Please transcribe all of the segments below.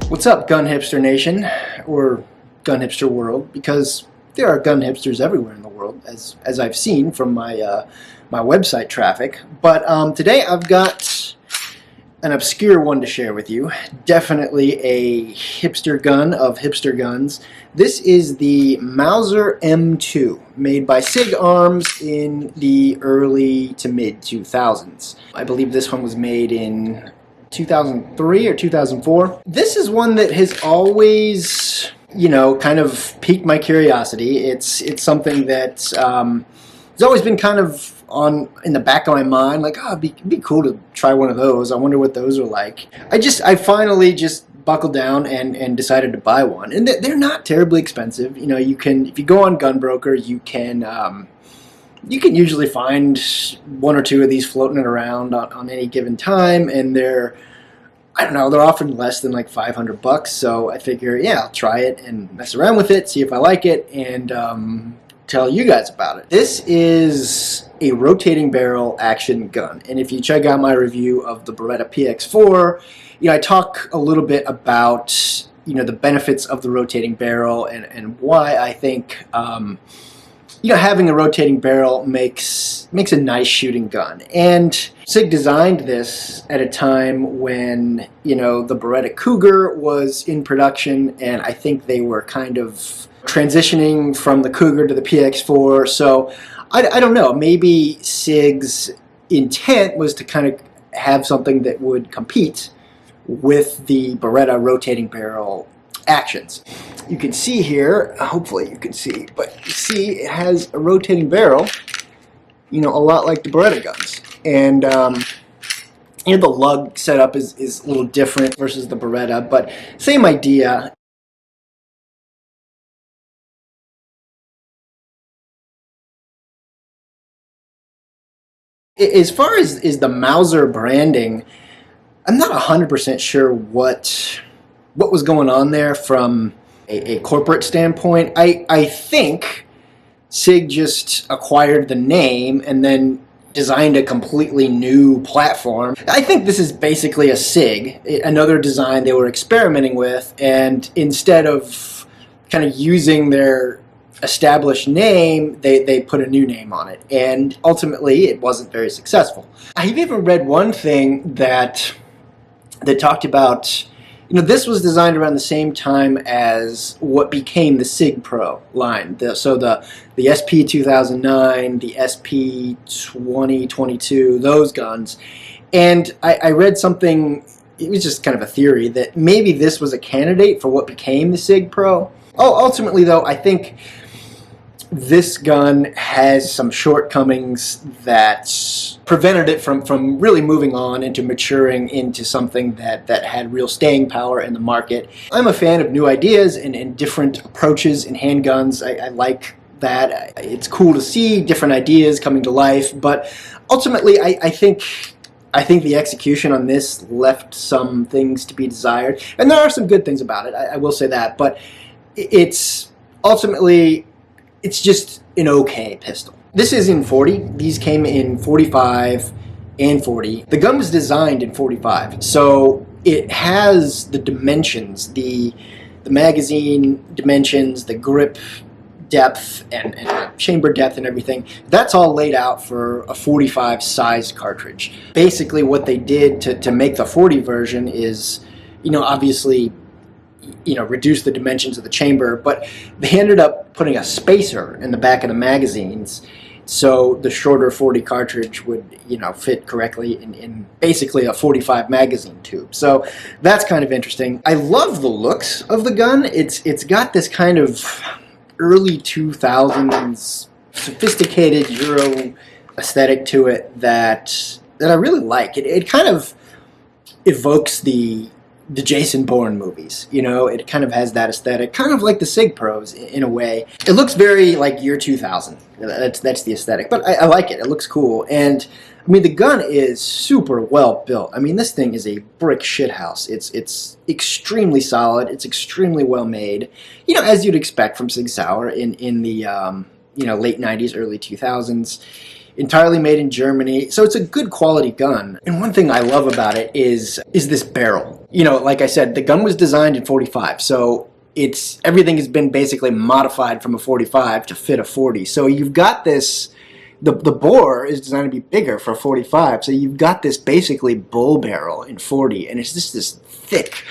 What's up, gun hipster nation, or gun hipster world, because there are gun hipsters everywhere in the world, as I've seen from my my website traffic. But today I've got an obscure one to share with you. Definitely a hipster gun of hipster guns. This is the Mauser M2, made by SIG Arms in the early to mid 2000s. I believe this one was made in 2003 or 2004. This is one that has always, you know, kind of piqued my curiosity. It's something that has always been kind of in the back of my mind, like, oh, it'd be cool to try one of those. I wonder what those are like. I finally just buckled down and decided to buy one, and they're not terribly expensive. You know, you can, if you go on Gunbroker, you can usually find one or two of these floating around on any given time, and they're, I don't know, they're often less than like $500. So I figure, yeah, I'll try it and mess around with it, see if I like it, and tell you guys about it. This is a rotating barrel action gun, and if you check out my review of the Beretta PX4, you know, I talk a little bit about, you know, the benefits of the rotating barrel and why I think you know, having a rotating barrel makes a nice shooting gun. And SIG designed this at a time when, you know, the Beretta Cougar was in production, and I think they were kind of transitioning from the Cougar to the PX4. So I don't know, maybe SIG's intent was to kind of have something that would compete with the Beretta rotating barrel actions. You can see here, hopefully you can see, but you see it has a rotating barrel, you know, a lot like the Beretta guns. And you know, the lug setup is a little different versus the Beretta, but same idea. As far as the Mauser branding, I'm not 100% sure what was going on there from a corporate standpoint. I think SIG just acquired the name and then designed a completely new platform. I think this is basically a SIG, another design they were experimenting with, and instead of kind of using their established name, they put a new name on it, and ultimately it wasn't very successful. I've even read one thing that talked about, you know, this was designed around the same time as what became the SIG Pro line. So the SP 2009, the SP 2022, those guns. And I read something, it was just kind of a theory, that maybe this was a candidate for what became the SIG Pro. Ultimately, though, I think this gun has some shortcomings that prevented it from really moving on into maturing into something that had real staying power in the market. I'm a fan of new ideas and different approaches in handguns. I like that. It's cool to see different ideas coming to life, but ultimately I think the execution on this left some things to be desired, and there are some good things about it, I will say that, but it's ultimately, it's just an okay pistol. This is in 40. These came in 45 and 40. The gun was designed in 45, so it has the dimensions, the magazine dimensions, the grip depth, and chamber depth and everything. That's all laid out for a 45 size cartridge. Basically what they did to make the 40 version is, you know, obviously, you know, reduce the dimensions of the chamber, but they ended up putting a spacer in the back of the magazines so the shorter 40 cartridge would, you know, fit correctly in basically a 45 magazine tube. So that's kind of interesting. I love the looks of the gun. It's got this kind of early 2000s sophisticated Euro aesthetic to it that I really like. It kind of evokes the Jason Bourne movies, you know. It kind of has that aesthetic, kind of like the Sig Pros in a way. It looks very like year 2000. That's the aesthetic, but I like it. It looks cool, and I mean the gun is super well built. I mean this thing is a brick shithouse. It's extremely solid. It's extremely well made, you know, as you'd expect from Sig Sauer in the you know, late 90s, early 2000s. Entirely made in Germany, so it's a good quality gun. And one thing I love about it is this barrel. You know, like I said, the gun was designed in 45, so everything has been basically modified from a 45 to fit a 40. So you've got this, the bore is designed to be bigger for a 45, so you've got this basically bull barrel in 40, and it's just this thick,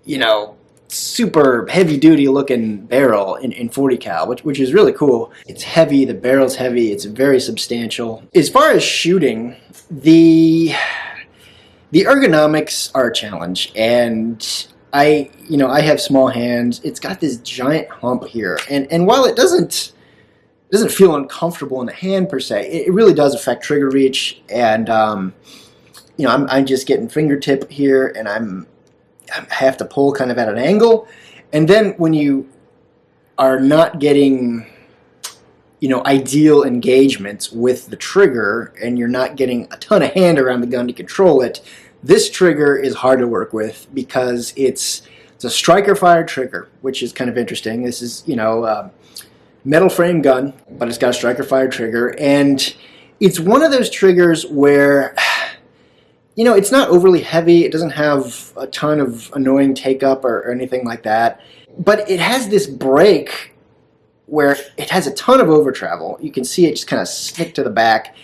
you know, super heavy-duty looking barrel in 40 cal, which is really cool. It's heavy, the barrel's heavy, it's very substantial. As far as shooting, the ergonomics are a challenge, and I have small hands. It's got this giant hump here, and while it doesn't feel uncomfortable in the hand per se, it really does affect trigger reach, and you know, I'm just getting fingertip here, and I have to pull kind of at an angle, and then when you are not getting, you know, ideal engagements with the trigger, and you're not getting a ton of hand around the gun to control it, this trigger is hard to work with because it's a striker fired trigger, which is kind of interesting. This is, you know, metal frame gun, but it's got a striker fired trigger, and it's one of those triggers where, you know, it's not overly heavy. It doesn't have a ton of annoying take-up or anything like that. But it has this break where it has a ton of over travel. You can see it just kind of stick to the back,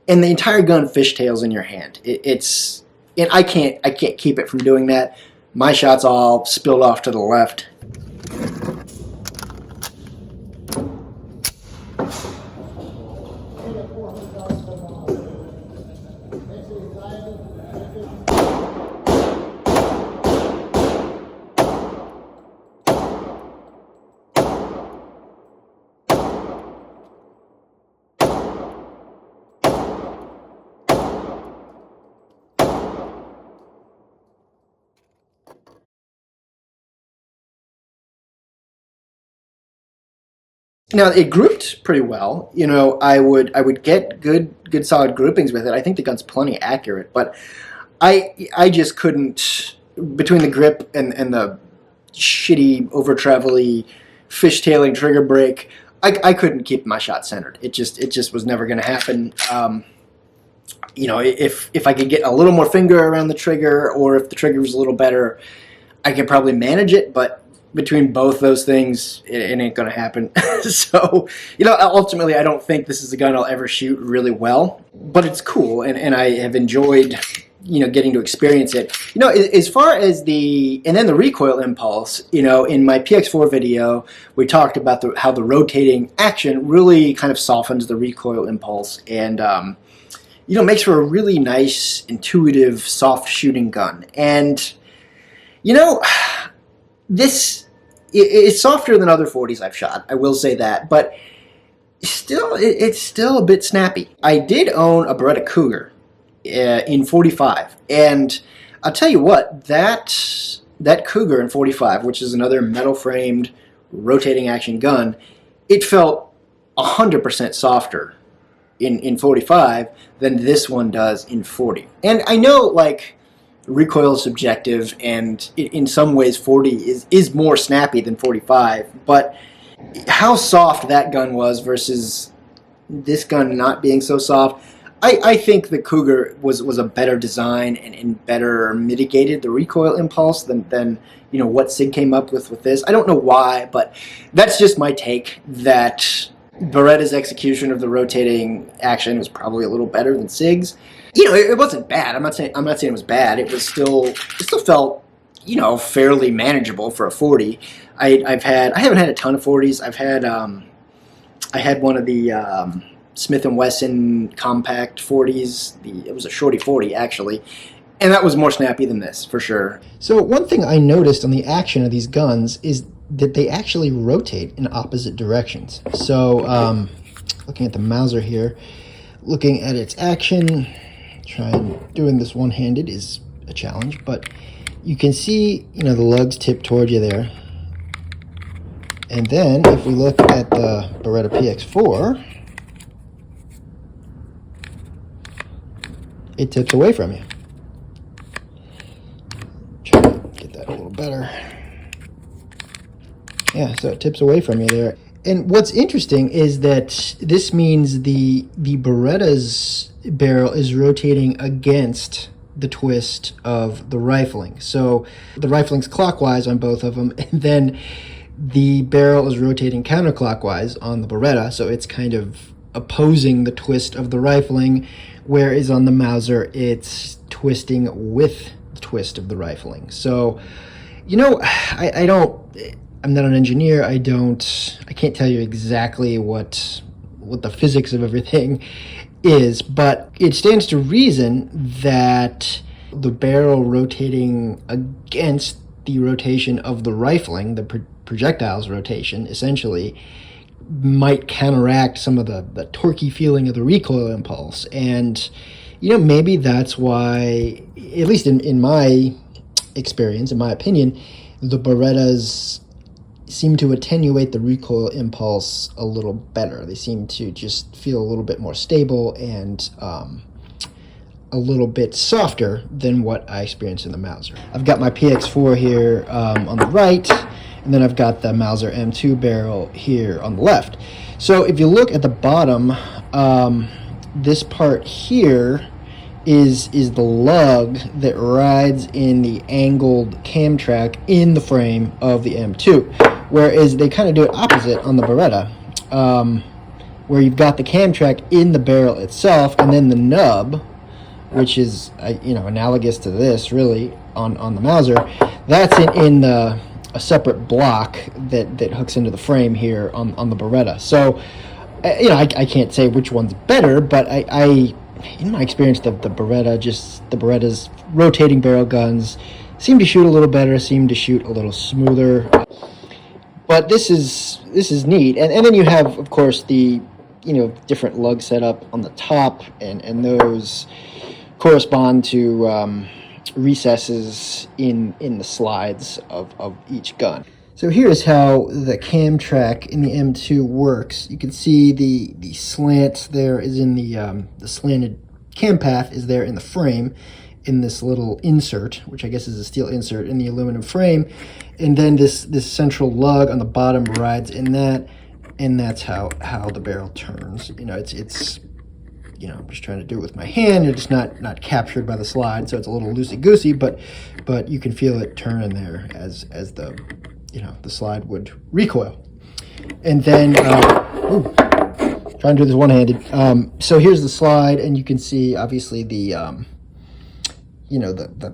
and the entire gun fishtails in your hand. And I can't keep it from doing that. My shot's all spilled off to the left. Now it grouped pretty well. You know, I would get good solid groupings with it. I think the gun's plenty accurate, but I just couldn't, between the grip and the shitty over travel-y fishtailing trigger break, I couldn't keep my shot centered. It just was never going to happen. You know, if I could get a little more finger around the trigger, or if the trigger was a little better, I could probably manage it, but between both those things, it ain't gonna happen. So, you know, ultimately I don't think this is a gun I'll ever shoot really well, but it's cool, and I have enjoyed, you know, getting to experience it. You know, as far as and then the recoil impulse, you know, in my PX4 video, we talked about how the rotating action really kind of softens the recoil impulse, and you know, makes for a really nice, intuitive, soft shooting gun. And, you know, this is softer than other 40s I've shot, I will say that, but still, it's still a bit snappy. I did own a Beretta Cougar in 45, and I'll tell you what, that Cougar in 45, which is another metal-framed, rotating action gun, it felt 100% softer in 45 than this one does in 40. And I know, like, recoil is subjective, and in some ways 40 is more snappy than 45, but how soft that gun was versus this gun not being so soft, I think the Cougar was a better design and better mitigated the recoil impulse than you know, what Sig came up with this. I don't know why, but that's just my take, that Beretta's execution of the rotating action was probably a little better than Sig's. You know, it wasn't bad. I'm not saying it was bad. It still felt, you know, fairly manageable for a 40. I haven't had a ton of 40s. I had one of the Smith & Wesson compact 40s. It was a Shorty 40 actually, and that was more snappy than this for sure. So one thing I noticed on the action of these guns is that they actually rotate in opposite directions. So looking at the Mauser here, looking at its action, doing this one-handed is a challenge, but you can see, you know, the lugs tip toward you there. And then if we look at the Beretta PX4, it tips away from you. Try to get that a little better. Yeah, so it tips away from you there. And what's interesting is that this means the Beretta's barrel is rotating against the twist of the rifling. So the rifling's clockwise on both of them, and then the barrel is rotating counterclockwise on the Beretta, so it's kind of opposing the twist of the rifling, whereas on the Mauser it's twisting with the twist of the rifling. So, you know, I'm not an engineer. I can't tell you exactly what the physics of everything is, but it stands to reason that the barrel rotating against the rotation of the rifling, the projectile's rotation, essentially, might counteract some of the torquey feeling of the recoil impulse. And, you know, maybe that's why, at least in my experience, in my opinion, the Berettas seem to attenuate the recoil impulse a little better. They seem to just feel a little bit more stable and a little bit softer than what I experienced in the Mauser. I've got my PX4 here on the right, and then I've got the Mauser M2 barrel here on the left. So if you look at the bottom, this part here is the lug that rides in the angled cam track in the frame of the M2, whereas they kind of do it opposite on the Beretta, where you've got the cam track in the barrel itself, and then the nub, which is analogous to this really on the Mauser, that's in a separate block that hooks into the frame here on the Beretta. So I can't say which one's better, but I in my experience, the Beretta's rotating barrel guns seem to shoot a little better, seem to shoot a little smoother. But this is neat. And then you have, of course, the different lug setup on the top, and those correspond to recesses in the slides of each gun. So here's how the cam track in the M2 works. You can see the slant there is in the slanted cam path is there in the frame, in this little insert, which I guess is a steel insert in the aluminum frame, and then this central lug on the bottom rides in that, and that's how the barrel turns. It's I'm just trying to do it with my hand. It's not captured by the slide, so it's a little loosey-goosey, but you can feel it turn in there as the slide would recoil. And then, trying to do this one-handed. So here's the slide, and you can see obviously the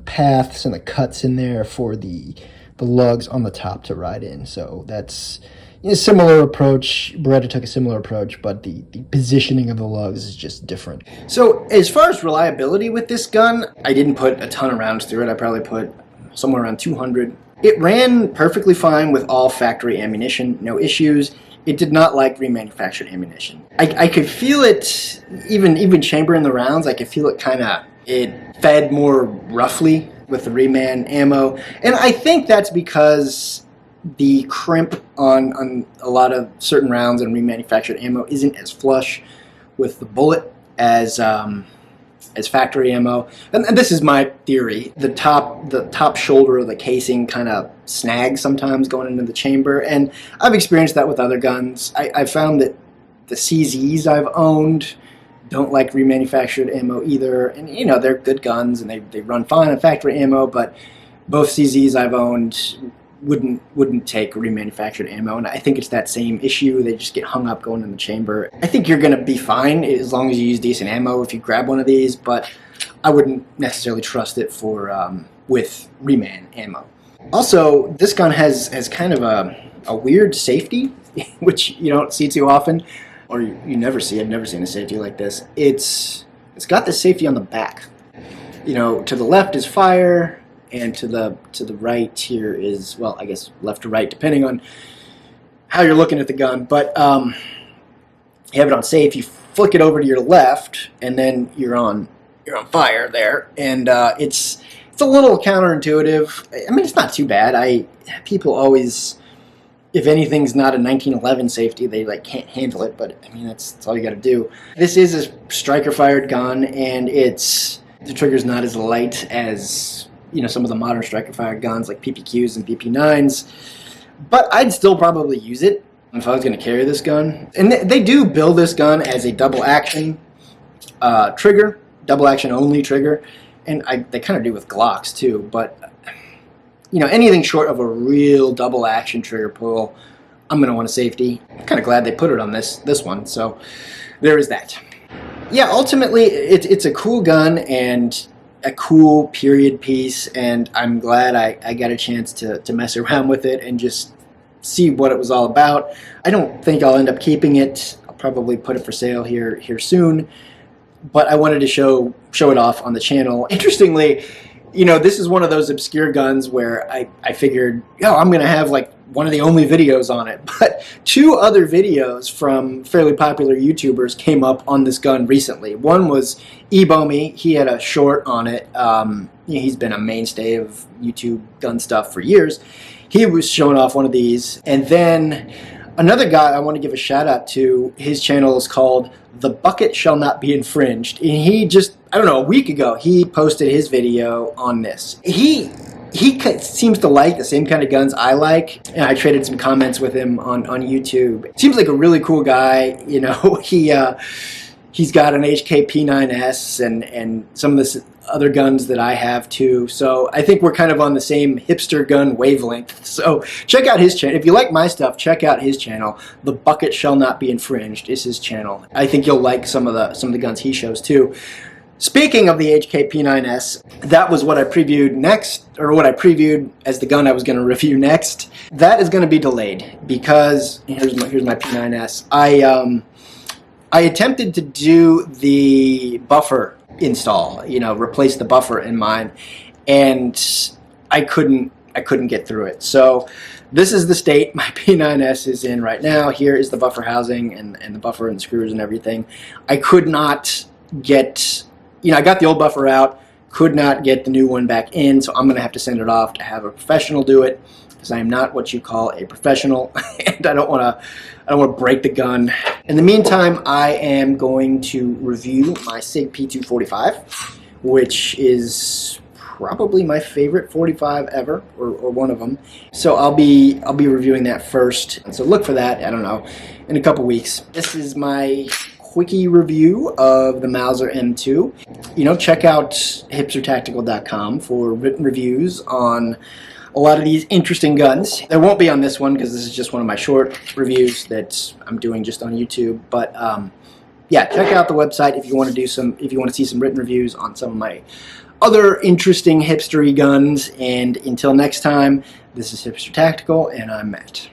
paths and the cuts in there for the lugs on the top to ride in. So that's a similar approach. Beretta took a similar approach, but the positioning of the lugs is just different. So as far as reliability with this gun, I didn't put a ton of rounds through it. I probably put somewhere around 200. It ran perfectly fine with all factory ammunition, no issues. It did not like remanufactured ammunition. I could feel it, even chambering the rounds, I could feel it it fed more roughly with the reman ammo. And I think that's because the crimp on a lot of certain rounds and remanufactured ammo isn't as flush with the bullet as factory ammo. And this is my theory. The top shoulder of the casing kind of snags sometimes going into the chamber, and I've experienced that with other guns. I found that the CZs I've owned don't like remanufactured ammo either, and they're good guns and they run fine on factory ammo, but both CZs I've owned wouldn't take remanufactured ammo, and I think it's that same issue. They just get hung up going in the chamber. I think you're gonna be fine as long as you use decent ammo if you grab one of these, but I wouldn't necessarily trust it for with reman ammo. Also, this gun has kind of a weird safety, which you don't see too often. or you never see. I've never seen a safety like this. It's got the safety on the back. You know, to the left is fire, and to the right here is, well, I guess left to right, depending on how you're looking at the gun. But you have it on safe. You flick it over to your left, and then you're on fire there. And it's a little counterintuitive. I mean, it's not too bad. People always, if anything's not a 1911 safety, they like can't handle it. But I mean, that's all you got to do. This is a striker fired gun, and the trigger's not as light as, you know, some of the modern striker fired guns like PPQs and PP9s. But I'd still probably use it if I was going to carry this gun. And they do build this gun as a double action trigger, double action only trigger. And they kind of do with Glocks too, but you know, anything short of a real double action trigger pull, I'm going to want a safety. I'm kind of glad they put it on this one, so there is that. Yeah, ultimately, it's a cool gun and a cool period piece, and I'm glad I got a chance to mess around with it and just see what it was all about. I don't think I'll end up keeping it. I'll probably put it for sale here soon. But I wanted to show it off on the channel. Interestingly, you know, this is one of those obscure guns where I figured, oh, I'm going to have like one of the only videos on it. But 2 other videos from fairly popular YouTubers came up on this gun recently. One was Ebomi. He had a short on it. He's been a mainstay of YouTube gun stuff for years. He was showing off one of these. And then another guy I want to give a shout out to, his channel is called The Bucket Shall Not Be Infringed. And he just, I don't know, a week ago, he posted his video on this. He seems to like the same kind of guns I like, and I traded some comments with him on YouTube. Seems like a really cool guy, you know. He's got an HK P9S and some of the other guns that I have too. So I think we're kind of on the same hipster gun wavelength. So check out his channel. If you like my stuff, check out his channel. The Bucket Shall Not Be Infringed is his channel. I think you'll like some of the guns he shows too. Speaking of the HK P9S, that was what I previewed next, or what I previewed as the gun I was going to review next. That is going to be delayed because here's my P9S. I attempted to do the buffer install, you know, replace the buffer in mine, and I couldn't get through it. So this is the state my P9S is in right now. Here is the buffer housing and the buffer and the screws and everything. I could not get, you know, I got the old buffer out, could not get the new one back in, so I'm going to have to send it off to have a professional do it, because I am not what you call a professional, and I don't want to break the gun. In the meantime, I am going to review my SIG P245, which is probably my favorite 45 ever, or one of them. So I'll be reviewing that first. And so look for that, I don't know, in a couple weeks. This is my quickie review of the Mauser M2. You know, check out hipstertactical.com for written reviews on a lot of these interesting guns. There won't be on this one because this is just one of my short reviews that I'm doing just on YouTube. But yeah, check out the website if you want to see some written reviews on some of my other interesting hipstery guns. And until next time, this is Hipster Tactical, and I'm Matt.